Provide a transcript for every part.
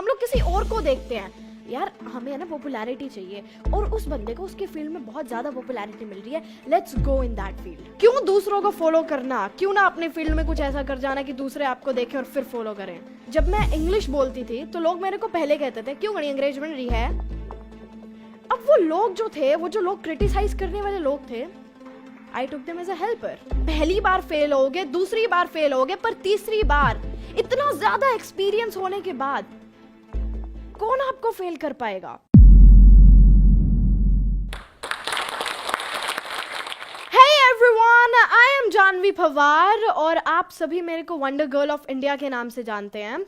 हम लोग किसी और को देखते हैं, यार हमें है ना पॉपुलैरिटी चाहिए, और उस बंदे को उसके फील्ड में बहुत ज्यादा पॉपुलैरिटी मिल रही है, let's go in that field. क्यों दूसरों को फॉलो करना, क्यों ना अपने फील्ड में कुछ ऐसा कर जाना कि दूसरे आपको देखें और फिर फॉलो करें। जब मैं इंग्लिश बोलती थी तो लोग मेरे को पहले कहते थे क्यों गणी अंग्रेज बन रही है। अब वो लोग जो थे, वो जो लोग क्रिटिसाइज करने वाले लोग थे, I took them as a helper. पहली बार फेल होगे, दूसरी बार फेल होगे, पर तीसरी बार इतना ज्यादा एक्सपीरियंस होने के बाद कौन आपको फेल कर पाएगा। Hey everyone, I am Janvi Pawar और आप सभी मेरे को वंडर गर्ल ऑफ इंडिया के नाम से जानते हैं।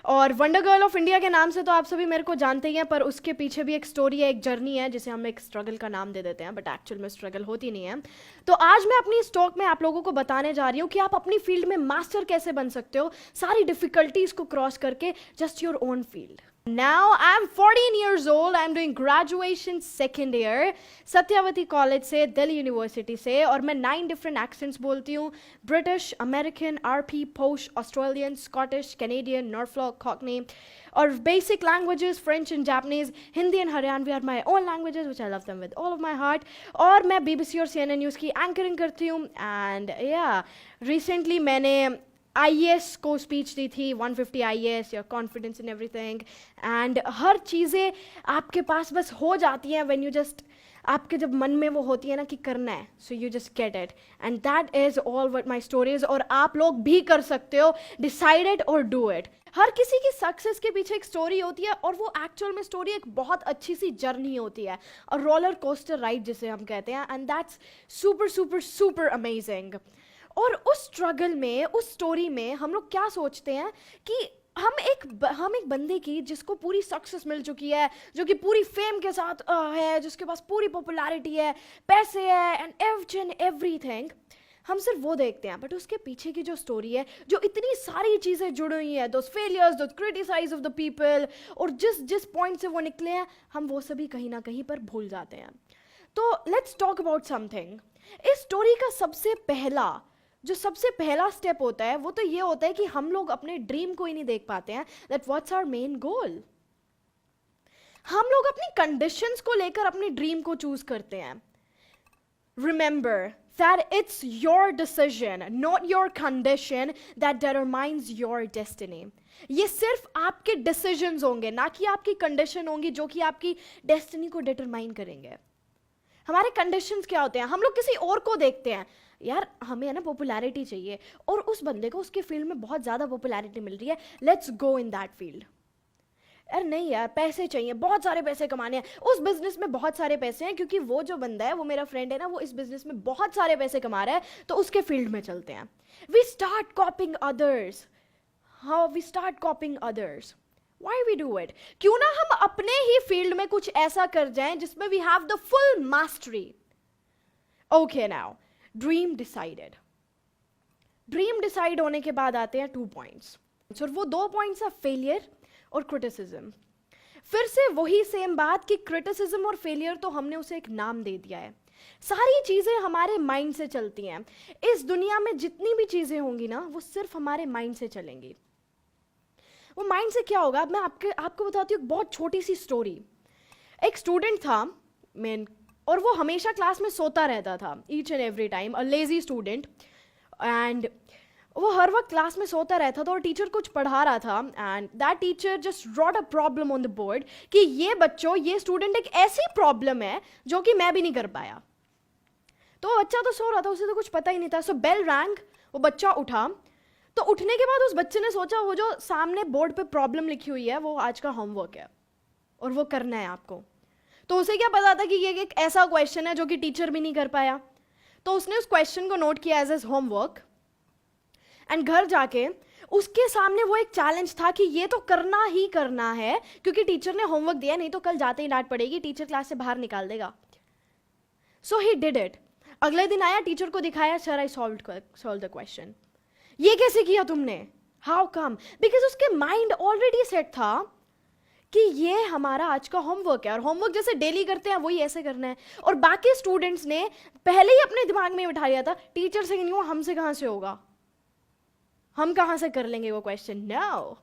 और वंडर गर्ल ऑफ इंडिया के नाम से तो आप सभी मेरे को जानते ही हैं, पर उसके पीछे भी एक स्टोरी है, एक जर्नी है, जिसे हम एक स्ट्रगल का नाम दे देते हैं, बट एक्चुअल में स्ट्रगल होती नहीं है। तो आज मैं अपनी इस टॉक में आप लोगों को बताने जा रही हूँ कि आप अपनी फील्ड में मास्टर कैसे बन सकते हो, सारी डिफिकल्टीज को क्रॉस करके, just your own field. Now I'm 14 years old. I'm doing graduation second year Satyawati college से, दिल्ली यूनिवर्सिटी से, और मैं 9 डिफरेंट एक्सेंट्स बोलती हूँ। British, American, RP, posh, Australian, Scottish, Canadian, Norfolk, Cockney, और basic languages French and Japanese, Hindi and Haryanvi are my own languages which I love them with all of my heart. और मैं BBC और CNN news की anchoring करती हूँ। And या recently मैंने IAS को स्पीच दी थी, 150 IAS, your confidence in everything, and हर चीज़ें आपके पास बस हो जाती हैं व्हेन यू जस्ट, आपके जब मन में वो होती है ना कि करना है, so you just get it, and that is all what my story is. और आप लोग भी कर सकते हो, डिसाइड इट और डू इट। हर किसी की सक्सेस के पीछे एक स्टोरी होती है, और वो एक्चुअल में स्टोरी एक बहुत अच्छी सी जर्नी होती है, और रोलर कोस्टर राइड जिसे हम कहते हैं, and that's super super super amazing. और उस स्ट्रगल में, उस स्टोरी में हम लोग क्या सोचते हैं कि हम एक बंदे की जिसको पूरी सक्सेस मिल चुकी है, जो कि पूरी फेम के साथ है, जिसके पास पूरी पॉपुलैरिटी है, पैसे है, एंड एवरीथिंग, हम सिर्फ वो देखते हैं, बट उसके पीछे की जो स्टोरी है, जो इतनी सारी चीज़ें जुड़ी हुई है, those failures, those criticise of the people, और जिस पॉइंट से वो निकले हैं, हम वो सभी कहीं ना कहीं पर भूल जाते हैं। तो लेट्स टॉक अबाउट समथिंग। इस स्टोरी का सबसे पहला स्टेप होता है, वो तो ये होता है कि हम लोग अपने ड्रीम को ही नहीं देख पाते हैं, that what's our main goal. हम लोग अपनी कंडीशंस को लेकर अपनी ड्रीम को चूज करते हैं। Remember that it's your decision, not your condition, that determines your destiny. ये सिर्फ आपके डिसीजंस होंगे, ना कि आपकी कंडीशन होंगी, जो कि आपकी डेस्टिनी को डिटरमाइन करेंगे। हमारे कंडीशंस क्या होते हैं, हम लोग किसी और को देखते हैं, यार हमें है ना पॉपुलैरिटी चाहिए, और उस बंदे को उसके फील्ड में बहुत ज़्यादा पॉपुलैरिटी मिल रही है, let's go in that field. यार नहीं यार, पैसे चाहिए, बहुत सारे पैसे कमाने हैं, उस बिजनेस में बहुत सारे पैसे हैं, क्योंकि वो जो बंदा है, वो मेरा फ्रेंड है ना, वो इस बिजनेस में बहुत सारे पैसे कमा रहा है, तो उसके फील्ड में चलते हैं। We start copying others. How we start copying others? Why we do it? क्यों ना हम अपने ही फील्ड में कुछ ऐसा कर जाएं जिसमें we have the full mastery. Okay now, dream decided. Dream decide होने के बाद आते हैं 2 points. और वो 2 points है failure और criticism. फिर से वही सेम बात कि criticism और failure तो हमने उसे एक नाम दे दिया है। सारी चीजें हमारे माइंड से चलती हैं। इस दुनिया में जितनी भी चीजें होंगी ना, वो सिर्फ हमारे माइंड से चलेंगी। वो माइंड से क्या होगा, मैं आपको बताती हूँ एक बहुत छोटी सी स्टोरी। एक स्टूडेंट था मेन, और वो हमेशा क्लास में सोता रहता था, each and every time, a lazy student, and वो हर वक्त क्लास में सोता रहता था, और टीचर कुछ पढ़ा रहा था, and that teacher just wrote a problem on the board कि ये बच्चों, ये स्टूडेंट एक ऐसी प्रॉब्लम है जो कि मैं भी नहीं कर पाया। तो वो बच्चा तो सो रहा था, उसे तो कुछ पता ही नहीं था। सो बेल रैंग, वो बच्चा उठा, तो उठने के बाद उस बच्चे ने सोचा वो जो सामने बोर्ड पे प्रॉब्लम लिखी हुई है, वो आज का होमवर्क है और वो करना है आपको। तो उसे क्या पता था कि ये एक ऐसा क्वेश्चन है जो कि टीचर भी नहीं कर पाया। तो उसने उस क्वेश्चन को नोट किया एज होमवर्क, एंड घर जाके उसके सामने वो एक चैलेंज था कि ये तो करना ही करना है, क्योंकि टीचर ने होमवर्क दिया, नहीं तो कल जाते ही डांट पड़ेगी, टीचर क्लास से बाहर निकाल देगा। सो ही डिड इट। अगले दिन आया, टीचर को दिखाया, sir I solve the question. ये कैसे किया तुमने? How come? बिकॉज उसके माइंड ऑलरेडी सेट था कि ये हमारा आज का होमवर्क है, और होमवर्क जैसे डेली करते हैं वही ऐसे करना है। और बाकी स्टूडेंट्स ने पहले ही अपने दिमाग में बिठा लिया था, टीचर से नहीं हुआ, हमसे कहाँ से होगा, हम कहाँ से कर लेंगे वो क्वेश्चन। नो,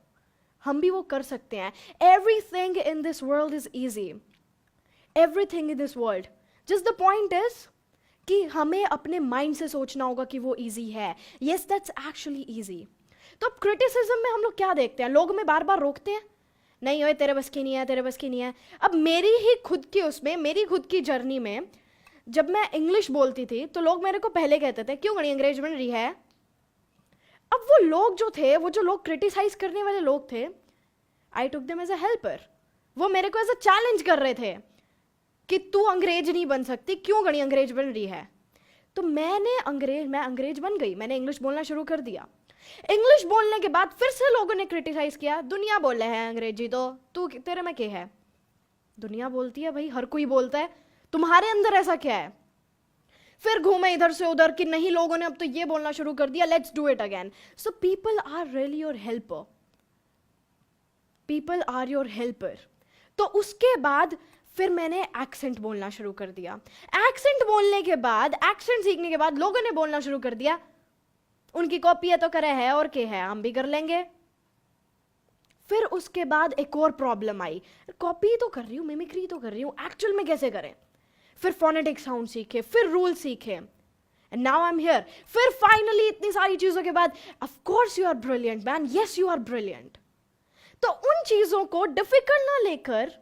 हम भी वो कर सकते हैं. Everything in this world is easy. Everything in this world. Just the point is कि हमें अपने माइंड से सोचना होगा कि वो इजी है. Yes, that's actually easy. तो अब क्रिटिसिज्म में हम लोग क्या देखते हैं, लोग हमें बार बार रोकते हैं, नहीं ओए तेरे बस की नहीं है, तेरे बस की नहीं है. अब मेरी ही खुद की उसमें, मेरी खुद की जर्नी में जब मैं इंग्लिश बोलती थी तो लोग मेरे को पहले कहते थे क्यों गणी अंग्रेज बन रही है. अब वो लोग जो थे, वो जो लोग क्रिटिसाइज करने वाले लोग थे, I took them as a helper. वो मेरे को एज अ चैलेंज कर रहे थे कि तू अंग्रेज नहीं बन सकती, क्यों गणी अंग्रेज बन रही है. तो मैं अंग्रेज बन गई, मैंने इंग्लिश बोलना शुरू कर दिया. इंग्लिश बोलने के बाद फिर से लोगों ने क्रिटिसाइज किया, दुनिया बोले है अंग्रेजी, तो तू तेरे में क्या है. दुनिया बोलती है भाई, हर कोई बोलता है, तुम्हारे अंदर ऐसा क्या है. फिर घूमे इधर से उधर कि नहीं लोगों ने अब तो ये बोलना शुरू कर दिया, let's do it again. So people are really your helper. People are your helper. तो उसके बाद फिर मैंने एक्सेंट बोलना शुरू कर दिया. एक्सेंट बोलने के बाद, एक्सेंट सीखने के बाद लोगों ने बोलना शुरू कर दिया उनकी कॉपी है तो करे है और क्या है, हम भी कर लेंगे. फिर उसके बाद एक और प्रॉब्लम आई, कॉपी तो कर रही हूं, मिमिक्री तो कर रही हूं, एक्चुअल में कैसे करें. फिर फोनेटिक साउंड सीखे, फिर रूल सीखे, and now I am here. फिर फाइनली इतनी सारी चीजों के बाद, of course you are brilliant man, yes you are brilliant. तो उन चीजों को डिफिकल्ट ना लेकर,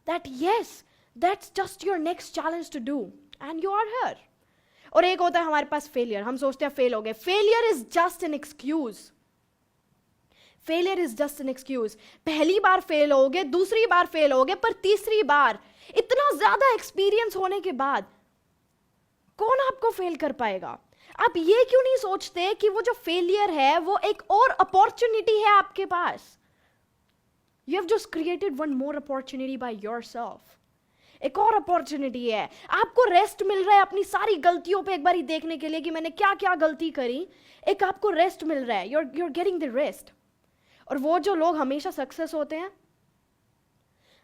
that yes that's just your next challenge to do and you are here. और एक होता है हमारे पास फेलियर, हम सोचते हैं फेल हो गए. Failure is just an excuse. Failure is just an excuse. पहली बार फेल होगे, दूसरी बार फेल होगे, पर तीसरी बार इतना ज्यादा एक्सपीरियंस होने के बाद कौन आपको फेल कर पाएगा. आप ये क्यों नहीं सोचते कि वो जो फेलियर है वो एक और अपॉर्चुनिटी है आपके पास. You have just created one more opportunity by yourself. एक और अपॉर्चुनिटी है, आपको रेस्ट मिल रहा है अपनी सारी गलतियों पे एक बार ही देखने के लिए कि मैंने क्या क्या गलती करी. एक आपको रेस्ट मिल रहा है, you're getting the rest. और वो जो लोग हमेशा सक्सेस होते हैं,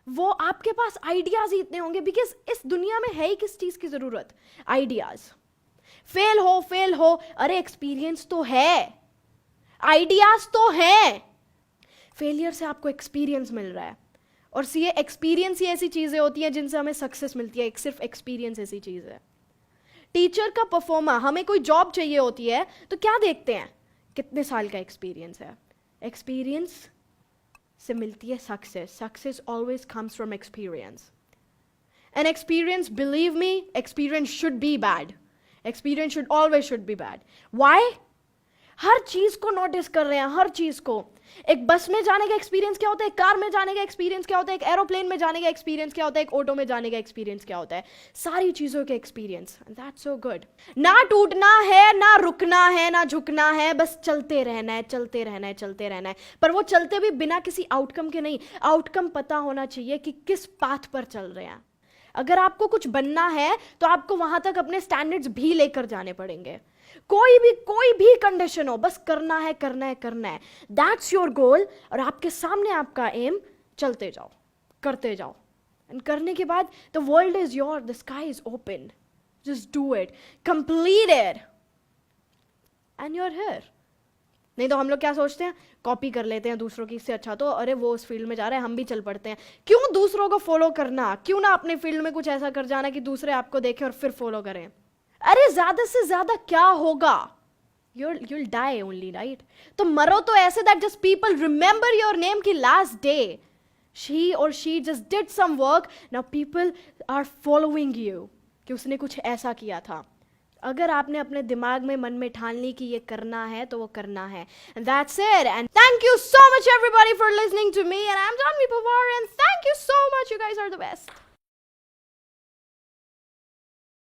वो आपके पास आइडियाज ही इतने होंगे, बिकॉज इस दुनिया में है ही किस चीज की जरूरत, आइडियाज. फेल हो, अरे एक्सपीरियंस तो है, आइडियाज तो है. फेलियर से आपको एक्सपीरियंस मिल रहा है. और ये एक्सपीरियंस ही ऐसी चीजें होती हैं जिनसे हमें सक्सेस मिलती है. एक सिर्फ एक्सपीरियंस ऐसी चीज है. टीचर का परफॉर्मा, हमें कोई जॉब चाहिए होती है तो क्या देखते हैं, कितने साल का एक्सपीरियंस है. एक्सपीरियंस से मिलती है success. Success always comes from experience. And experience, believe me, experience should be bad. Experience should always should be bad. Why? हर चीज को नोटिस कर रहे हैं, हर चीज को. एक बस में जाने का एक्सपीरियंस क्या होता है, एक कार में जाने का एक्सपीरियंस क्या होता है, एक एरोप्लेन में जाने का एक्सपीरियंस क्या होता है, एक ऑटो में जाने का एक्सपीरियंस क्या होता है. सारी चीजों के एक्सपीरियंस. That's so good. ना टूटना है, ना रुकना है, ना झुकना है, बस चलते रहना है, चलते रहना है, चलते रहना है. पर वो चलते भी बिना किसी आउटकम के नहीं. आउटकम पता होना चाहिए कि किस पाथ पर चल रहे हैं. अगर आपको कुछ बनना है तो आपको वहां तक अपने स्टैंडर्ड्स भी लेकर जाने पड़ेंगे. कोई भी कंडीशन हो, बस करना है, करना है, करना है. That's your goal. और आपके सामने आपका एम, चलते जाओ, करते जाओ. एंड करने के बाद the world is your, the sky is open. Just do it, complete it, and you are here. नहीं तो हम लोग क्या सोचते हैं, कॉपी कर लेते हैं दूसरों की, इससे अच्छा तो अरे वो उस फील्ड में जा रहे हैं, हम भी चल पड़ते हैं. क्यों दूसरों को फॉलो करना, क्यों ना अपने फील्ड में कुछ ऐसा कर जाना कि दूसरे आपको देखें और फिर फॉलो करें. अरे ज्यादा से ज्यादा क्या होगा, you'll die only, right? तो मरो तो ऐसे that just people remember your name की last day she just did some work, now people are following you कि उसने कुछ ऐसा किया था. अगर आपने अपने दिमाग में, मन में ठान ली कि ये करना है तो वो करना है. And that's it. And thank you so much everybody for listening to me, and I'm Janvi Pawar, and thank you so much, you guys are the best.